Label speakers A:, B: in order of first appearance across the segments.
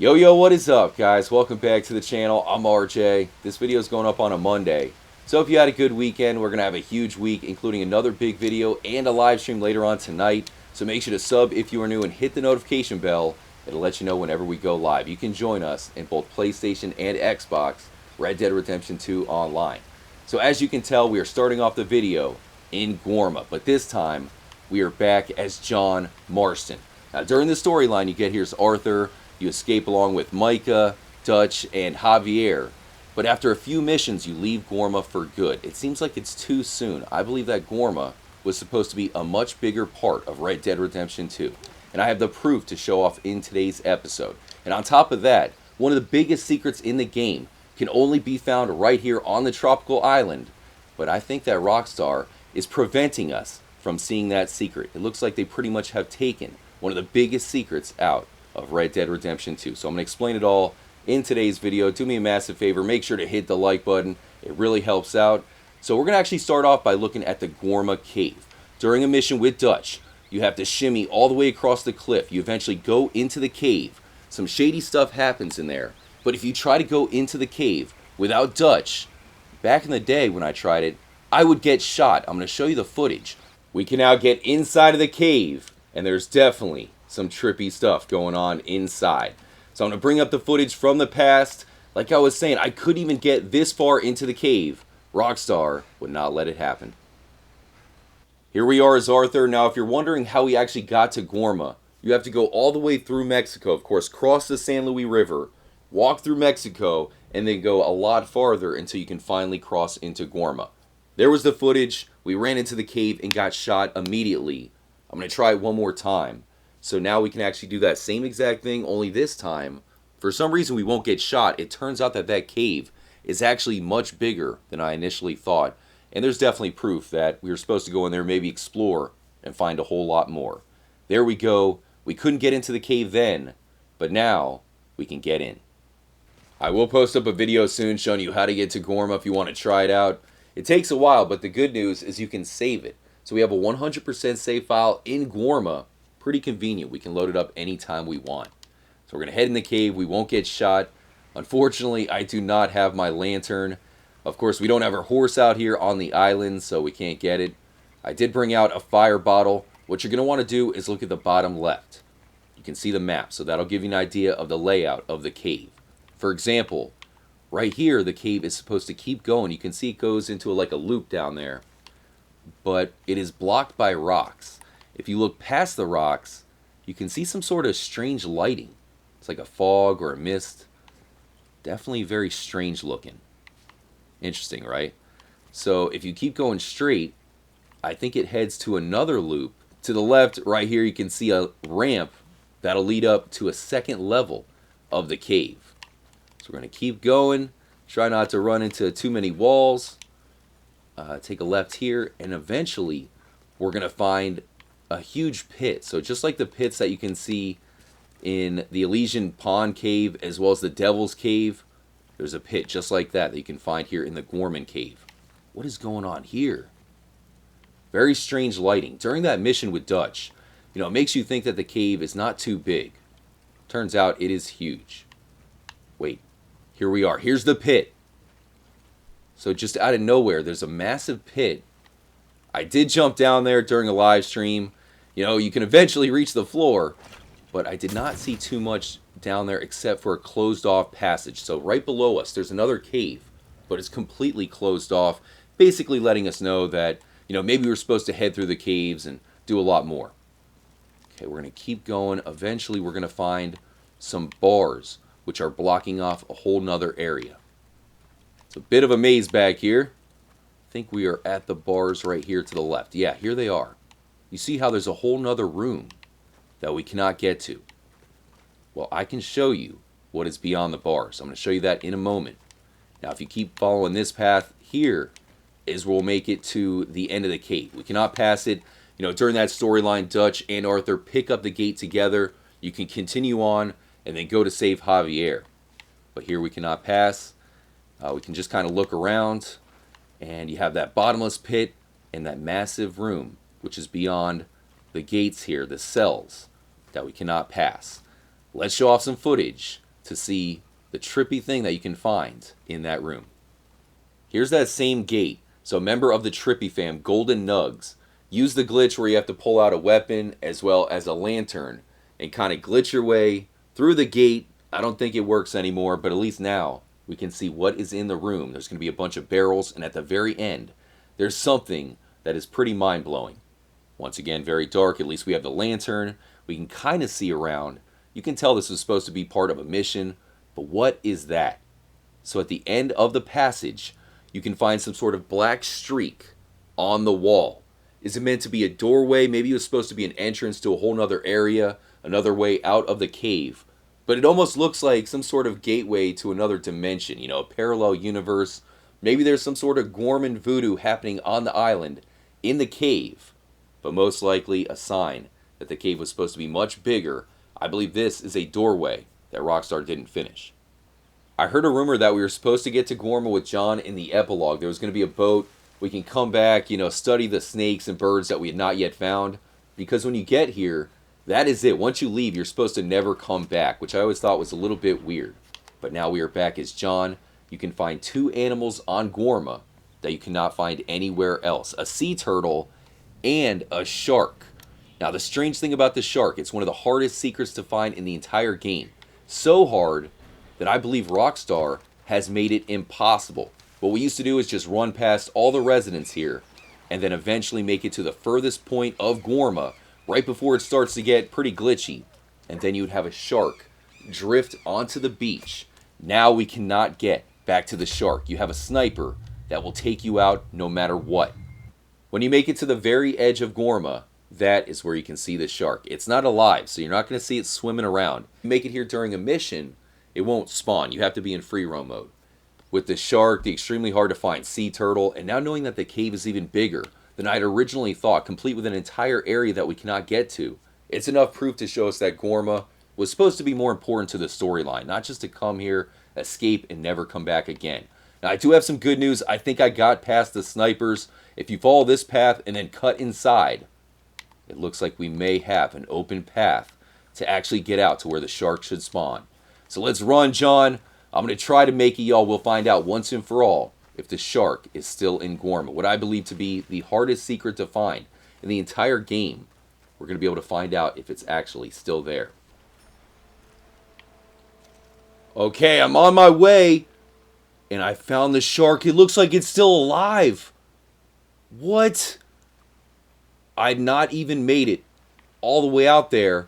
A: Yo, what is up, guys? Welcome back to the channel. I'm RJ. This video is going up on a Monday. So if you had a good weekend, we're going to have a huge week, including another big video and a live stream later on tonight. So make sure to sub if you are new and hit the notification bell. It'll let you know whenever we go live. You can join us in both PlayStation and Xbox, Red Dead Redemption 2 online. So as you can tell, we are starting off the video in Guarma, but this time we are back as John Marston. Now during the storyline, you get here's Arthur. You escape along with Micah, Dutch, and Javier. But after a few missions, you leave Gorma for good. It seems like it's too soon. I believe that Gorma was supposed to be a much bigger part of Red Dead Redemption 2. And I have the proof to show off in today's episode. And on top of that, one of the biggest secrets in the game can only be found right here on the tropical island. But I think that Rockstar is preventing us from seeing that secret. It looks like they pretty much have taken one of the biggest secrets out of Red Dead Redemption 2. So I'm going to explain it all in today's video. Do me a massive favor, make sure to hit the like button. It really helps out. So we're going to actually start off by looking at the Gorma cave. During a mission with Dutch, you have to shimmy all the way across the cliff. You eventually go into the cave. Some shady stuff happens in there. But if you try to go into the cave without Dutch, back in the day when I tried it, I would get shot. I'm going to show you the footage. We can now get inside of the cave, and there's definitely some trippy stuff going on inside. So I'm going to bring up the footage from the past. Like I was saying, I couldn't even get this far into the cave. Rockstar would not let it happen. Here we are as Arthur. Now, if you're wondering how we actually got to Gorma, you have to go all the way through Mexico, of course, cross the San Luis River, walk through Mexico, and then go a lot farther until you can finally cross into Gorma. There was the footage. We ran into the cave and got shot immediately. I'm going to try it one more time. So now we can actually do that same exact thing, only this time, for some reason we won't get shot. It turns out that that cave is actually much bigger than I initially thought. And there's definitely proof that we were supposed to go in there, maybe explore, and find a whole lot more. There we go. We couldn't get into the cave then, but now we can get in. I will post up a video soon showing you how to get to Gorma if you want to try it out. It takes a while, but the good news is you can save it. So we have a 100% save file in Gorma. Pretty convenient. We can load it up anytime we want. So we're going to head in the cave. We won't get shot. Unfortunately, I do not have my lantern. Of course, we don't have our horse out here on the island, so we can't get it. I did bring out a fire bottle. What you're going to want to do is look at the bottom left. You can see the map, so that'll give you an idea of the layout of the cave. For example, right here, the cave is supposed to keep going. You can see it goes into like a loop down there, but it is blocked by rocks. If you look past the rocks, you can see some sort of strange lighting. It's like a fog or a mist. Definitely very strange looking. Interesting, right? So if you keep going straight, I think it heads to another loop. To the left, right here, you can see a ramp that'll lead up to a second level of the cave. So we're going to keep going. Try not to run into too many walls. Take a left here, and eventually we're going to find a huge pit. So just like the pits that you can see in the Elysian Pond Cave as well as the Devil's Cave, there's a pit just like that you can find here in the Gorman Cave. What is going on here? Very strange lighting. During that mission with Dutch, it makes you think that the cave is not too big. Turns out it is huge. Wait, here we are. Here's the pit. So just out of nowhere, there's a massive pit. I did jump down there during a live stream. You can eventually reach the floor, but I did not see too much down there except for a closed off passage. So right below us, there's another cave, but it's completely closed off, basically letting us know that, maybe we're supposed to head through the caves and do a lot more. Okay, we're going to keep going. Eventually, we're going to find some bars, which are blocking off a whole nother area. It's a bit of a maze back here. I think we are at the bars right here to the left. Yeah, here they are. You see how there's a whole nother room that we cannot get to. Well, I can show you what is beyond the bars. I'm going to show you that in a moment. Now, if you keep following this path, here is where we'll make it to the end of the cave. We cannot pass it. During that storyline, Dutch and Arthur pick up the gate together. You can continue on and then go to save Javier. But here we cannot pass. We can just kind of look around. And you have that bottomless pit and that massive room, which is beyond the gates here, the cells that we cannot pass. Let's show off some footage to see the trippy thing that you can find in that room. Here's that same gate. So a member of the Trippy fam, Golden Nugs, use the glitch where you have to pull out a weapon as well as a lantern and kind of glitch your way through the gate. I don't think it works anymore, but at least now we can see what is in the room. There's going to be a bunch of barrels, and at the very end, there's something that is pretty mind-blowing. Once again, very dark. At least we have the lantern. We can kind of see around. You can tell this was supposed to be part of a mission, but what is that? So at the end of the passage, you can find some sort of black streak on the wall. Is it meant to be a doorway? Maybe it was supposed to be an entrance to a whole nother area, another way out of the cave. But it almost looks like some sort of gateway to another dimension, a parallel universe. Maybe there's some sort of Gorman voodoo happening on the island in the cave. But most likely a sign that the cave was supposed to be much bigger. I believe this is a doorway that Rockstar didn't finish. I heard a rumor that we were supposed to get to Guarma with John in the epilogue. There was going to be a boat. We can come back, study the snakes and birds that we had not yet found. Because when you get here, that is it. Once you leave, you're supposed to never come back, which I always thought was a little bit weird. But now we are back as John. You can find 2 animals on Gorma that you cannot find anywhere else. A sea turtle and a shark. Now, the strange thing about the shark, it's one of the hardest secrets to find in the entire game. So hard that I believe Rockstar has made it impossible. What we used to do is just run past all the residents here and then eventually make it to the furthest point of Gorma right before it starts to get pretty glitchy. And then you would have a shark drift onto the beach. Now we cannot get back to the shark. You have a sniper that will take you out no matter what. When you make it to the very edge of Gorma, that is where you can see the shark. It's not alive, so you're not going to see it swimming around. You make it here during a mission, it won't spawn. You have to be in free roam mode. With the shark, the extremely hard to find sea turtle, and now knowing that the cave is even bigger than I had originally thought, complete with an entire area that we cannot get to, it's enough proof to show us that Gorma was supposed to be more important to the storyline, not just to come here, escape, and never come back again. Now, I do have some good news. I think I got past the snipers. If you follow this path and then cut inside, it looks like we may have an open path to actually get out to where the shark should spawn. So let's run, John. I'm going to try to make it, y'all. We'll find out once and for all if the shark is still in Gorma. What I believe to be the hardest secret to find in the entire game. We're going to be able to find out if it's actually still there. Okay, I'm on my way. And I found the shark. It looks like it's still alive. What? I'd not even made it all the way out there.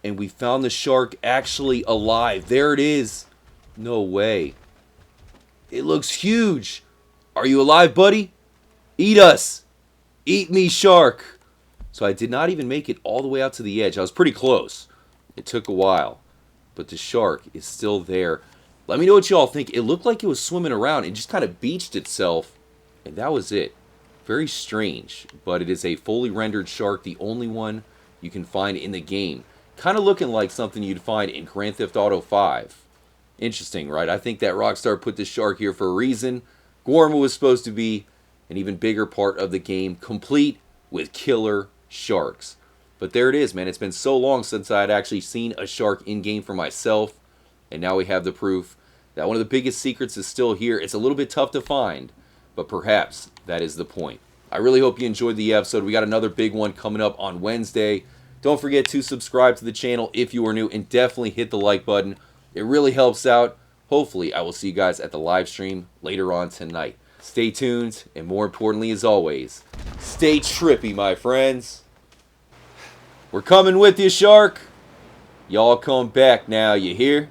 A: And we found the shark actually alive. There it is. No way. It looks huge. Are you alive, buddy? Eat us. Eat me, shark. So I did not even make it all the way out to the edge. I was pretty close. It took a while. But the shark is still there. Let me know what y'all think. It looked like it was swimming around. It just kind of beached itself. And that was it. Very strange. But it is a fully rendered shark. The only one you can find in the game. Kind of looking like something you'd find in Grand Theft Auto 5. Interesting, right? I think that Rockstar put this shark here for a reason. Guarma was supposed to be an even bigger part of the game, complete with killer sharks. But there it is, man. It's been so long since I had actually seen a shark in-game for myself. And now we have the proof that one of the biggest secrets is still here. It's a little bit tough to find, but perhaps that is the point. I really hope you enjoyed the episode. We got another big one coming up on Wednesday. Don't forget to subscribe to the channel if you are new, and definitely hit the like button. It really helps out. Hopefully, I will see you guys at the live stream later on tonight. Stay tuned, and more importantly, as always, stay trippy, my friends. We're coming with you, shark. Y'all come back now, you hear?